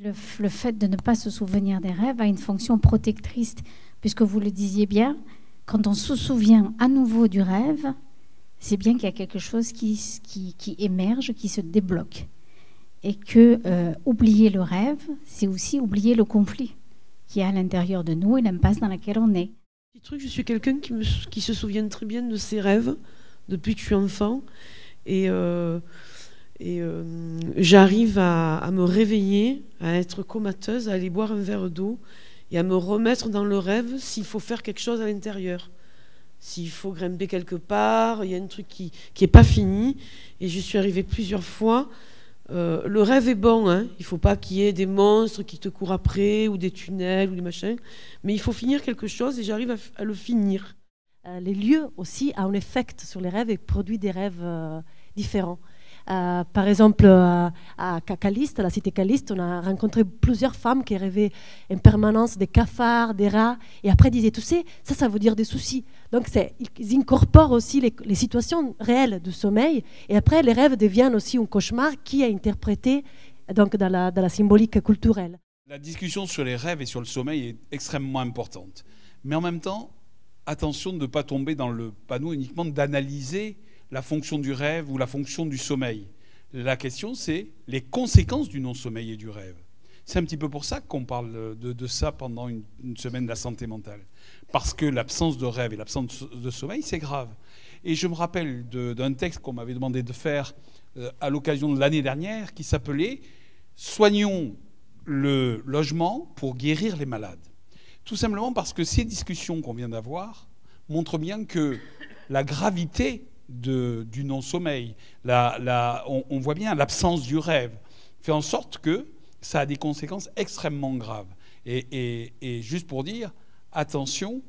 Le fait de ne pas se souvenir des rêves a une fonction protectrice, puisque vous le disiez bien, quand on se souvient à nouveau du rêve, c'est bien qu'il y a quelque chose qui émerge, qui se débloque. Et que oublier le rêve, c'est aussi oublier le conflit qui est à l'intérieur de nous et l'impasse dans laquelle on est. Petit truc, je suis quelqu'un qui se souvient très bien de ses rêves depuis que je suis enfant. Et j'arrive à me réveiller, à être comateuse, à aller boire un verre d'eau et à me remettre dans le rêve s'il faut faire quelque chose à l'intérieur. S'il faut grimper quelque part, il y a un truc qui n'est pas fini. Et je suis arrivée plusieurs fois. Le rêve est bon, hein. Il ne faut pas qu'il y ait des monstres qui te courent après, ou des tunnels, ou des machins. Mais il faut finir quelque chose et j'arrive à le finir. Les lieux aussi ont un effet sur les rêves et produisent des rêves différents. Par exemple, à Caliste, à la cité Caliste, on a rencontré plusieurs femmes qui rêvaient en permanence des cafards, des rats, et après disaient, tu sais, ça veut dire des soucis. Donc ils incorporent aussi les situations réelles du sommeil, et après les rêves deviennent aussi un cauchemar qui est interprété donc, dans la symbolique culturelle. La discussion sur les rêves et sur le sommeil est extrêmement importante. Mais en même temps, attention de ne pas tomber dans le panneau uniquement d'analyser la fonction du rêve ou la fonction du sommeil. La question, c'est les conséquences du non-sommeil et du rêve. C'est un petit peu pour ça qu'on parle de ça pendant une semaine de la santé mentale. Parce que l'absence de rêve et l'absence de sommeil, c'est grave. Et je me rappelle d'un texte qu'on m'avait demandé de faire à l'occasion de l'année dernière qui s'appelait « Soignons le logement pour guérir les malades ». Tout simplement parce que ces discussions qu'on vient d'avoir montrent bien que la gravité du non-sommeil, on voit bien l'absence du rêve, fait en sorte que ça a des conséquences extrêmement graves. Et juste pour dire, attention,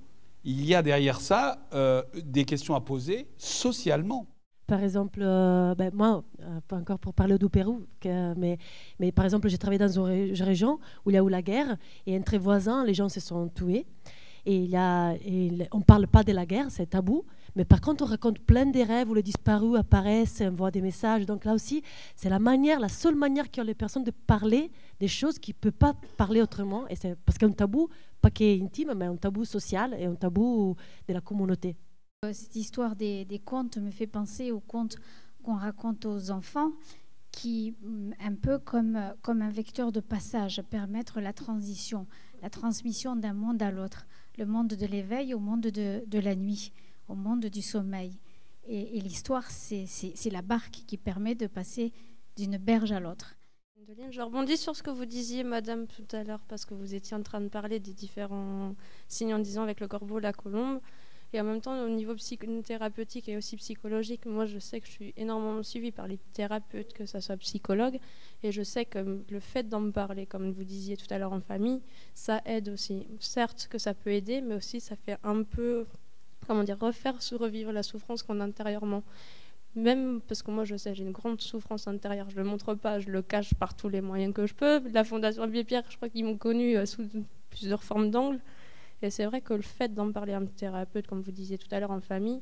il y a derrière ça des questions à poser socialement. Par exemple, moi, pas encore pour parler du Pérou, mais par exemple, j'ai travaillé dans une région où il y a eu la guerre, et entre voisins, les gens se sont tués. Et on ne parle pas de la guerre, c'est tabou. Mais par contre, on raconte plein de rêves où les disparus apparaissent, envoient des messages. Donc là aussi, c'est la seule manière qu'ont les personnes de parler des choses qu'ils ne peuvent pas parler autrement. Et c'est parce qu'un tabou, pas qui est intime, mais un tabou social et un tabou de la communauté. Cette histoire des contes me fait penser aux contes qu'on raconte aux enfants, qui, un peu comme un vecteur de passage, permettre la transition, la transmission d'un monde à l'autre, le monde de l'éveil au monde de la nuit, au monde du sommeil. Et l'histoire, c'est la barque qui permet de passer d'une berge à l'autre. Je rebondis sur ce que vous disiez, madame, tout à l'heure, parce que vous étiez en train de parler des différents signes en disant avec le corbeau, la colombe. Et en même temps, au niveau thérapeutique et aussi psychologique, moi, je sais que je suis énormément suivie par les thérapeutes, que ce soit psychologues. Et je sais que le fait d'en parler, comme vous disiez tout à l'heure en famille, ça aide aussi. Certes que ça peut aider, mais aussi ça fait un peu, refaire revivre la souffrance qu'on a intérieurement. Même parce que moi, je sais, j'ai une grande souffrance intérieure. Je ne le montre pas, je le cache par tous les moyens que je peux. La Fondation Abbé Pierre, je crois qu'ils m'ont connue sous plusieurs formes d'angles. Et c'est vrai que le fait d'en parler à un thérapeute, comme vous disiez tout à l'heure, en famille,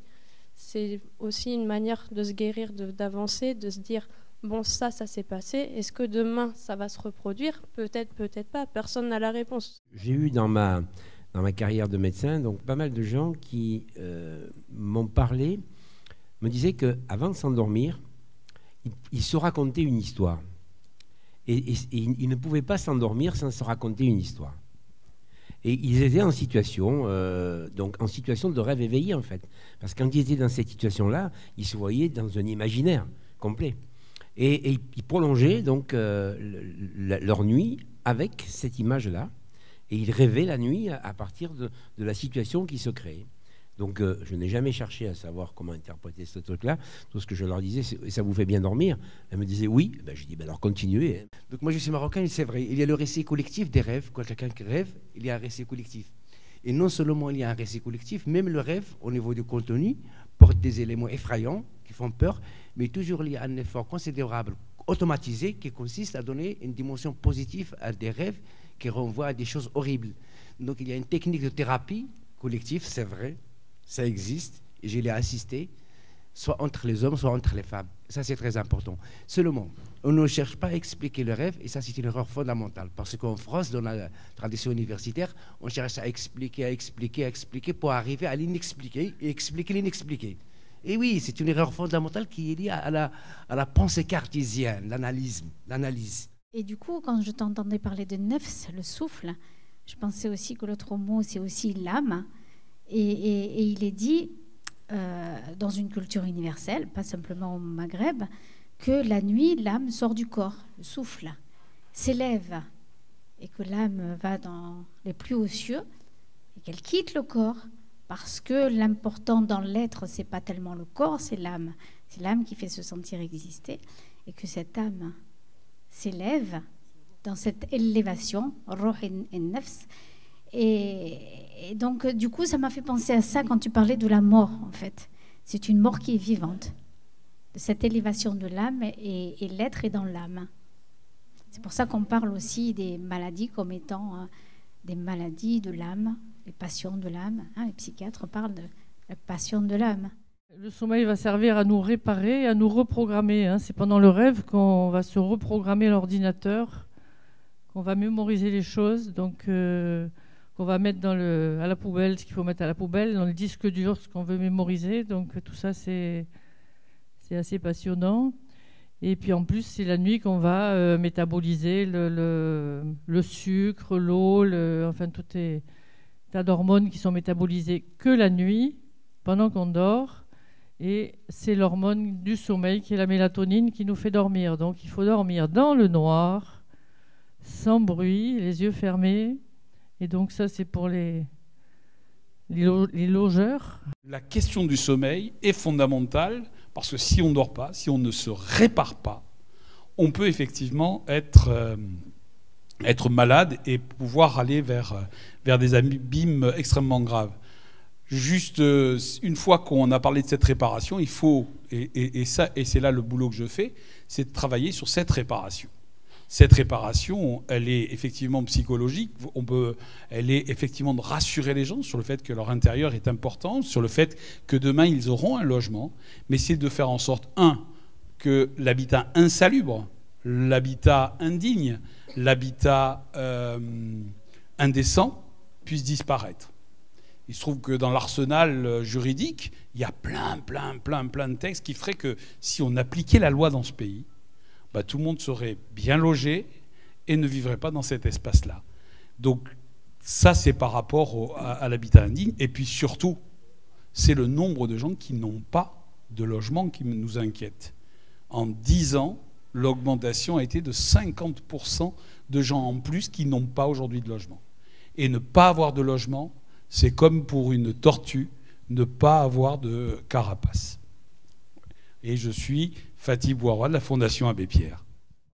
c'est aussi une manière de se guérir, d'avancer, de se dire, bon, ça s'est passé. Est-ce que demain, ça va se reproduire? Peut-être, peut-être pas. Personne n'a la réponse. J'ai eu dans ma carrière de médecin, donc pas mal de gens qui m'ont parlé, me disaient qu'avant de s'endormir, ils se racontaient une histoire. Et ils ne pouvaient pas s'endormir sans se raconter une histoire. Et ils étaient en situation, donc en situation de rêve éveillé, en fait. Parce que quand ils étaient dans cette situation-là, ils se voyaient dans un imaginaire complet. Et ils prolongeaient donc leur nuit avec cette image-là. Et ils rêvaient la nuit à partir de la situation qui se créait. Donc je n'ai jamais cherché à savoir comment interpréter ce truc-là. Tout ce que je leur disais, c'est « ça vous fait bien dormir ?» Elles me disaient « oui ». Ben, je dis ben, « alors continuez ». Donc moi je suis marocain et c'est vrai, il y a le récit collectif des rêves. Quand quelqu'un rêve, il y a un récit collectif. Et non seulement il y a un récit collectif, même le rêve, au niveau du contenu, porte des éléments effrayants qui font peur, mais toujours il y a un effort considérable, automatisé, qui consiste à donner une dimension positive à des rêves qui renvoient à des choses horribles. Donc il y a une technique de thérapie collective, c'est vrai, ça existe, et je l'ai assisté, soit entre les hommes, soit entre les femmes. Ça, c'est très important. Seulement, on ne cherche pas à expliquer le rêve, et ça, c'est une erreur fondamentale. Parce qu'en France, dans la tradition universitaire, on cherche à expliquer pour arriver à l'inexpliqué et expliquer l'inexpliqué. Et oui, c'est une erreur fondamentale qui est liée à la pensée cartésienne, l'analyse. Et du coup, quand je t'entendais parler de nefs, le souffle, je pensais aussi que l'autre mot, c'est aussi l'âme. Et il est dit, dans une culture universelle, pas simplement au Maghreb, que la nuit, l'âme sort du corps, le souffle s'élève, et que l'âme va dans les plus hauts cieux, et qu'elle quitte le corps, parce que l'important dans l'être, c'est pas tellement le corps, c'est l'âme. C'est l'âme qui fait se sentir exister, et que cette âme s'élève dans cette élévation, ruh et nafs. Et donc, du coup, ça m'a fait penser à ça quand tu parlais de la mort, en fait. C'est une mort qui est vivante, de cette élévation de l'âme, et l'être est dans l'âme. C'est pour ça qu'on parle aussi des maladies comme étant des maladies de l'âme, les passions de l'âme. Les psychiatres parlent de la passion de l'âme. Le sommeil va servir à nous réparer, à nous reprogrammer. C'est pendant le rêve qu'on va se reprogrammer l'ordinateur, qu'on va mémoriser les choses, donc qu'on va mettre à la poubelle ce qu'il faut mettre à la poubelle, dans le disque dur ce qu'on veut mémoriser. Donc tout ça, c'est assez passionnant. Et puis en plus, c'est la nuit qu'on va métaboliser le sucre, l'eau, enfin tout est tas d'hormones qui sont métabolisées que la nuit, pendant qu'on dort. Et c'est l'hormone du sommeil qui est la mélatonine qui nous fait dormir. Donc il faut dormir dans le noir, sans bruit, les yeux fermés. Et donc ça, c'est pour les logeurs. La question du sommeil est fondamentale parce que si on ne dort pas, si on ne se répare pas, on peut effectivement être malade et pouvoir aller vers des abîmes extrêmement graves. Juste une fois qu'on a parlé de cette réparation, il faut, et c'est là le boulot que je fais, c'est de travailler sur cette réparation. Cette réparation, elle est effectivement psychologique. Elle est effectivement de rassurer les gens sur le fait que leur intérieur est important, sur le fait que demain ils auront un logement. Mais c'est de faire en sorte, que l'habitat insalubre, l'habitat indigne, l'habitat indécent puisse disparaître. Il se trouve que dans l'arsenal juridique, il y a plein de textes qui feraient que si on appliquait la loi dans ce pays, tout le monde serait bien logé et ne vivrait pas dans cet espace-là. Donc ça, c'est par rapport à l'habitat indigne. Et puis surtout, c'est le nombre de gens qui n'ont pas de logement qui nous inquiète. En 10 ans, l'augmentation a été de 50% de gens en plus qui n'ont pas aujourd'hui de logement. Et ne pas avoir de logement, c'est comme pour une tortue, ne pas avoir de carapace. Et je suis Fatih Bouaroua de la Fondation Abbé Pierre.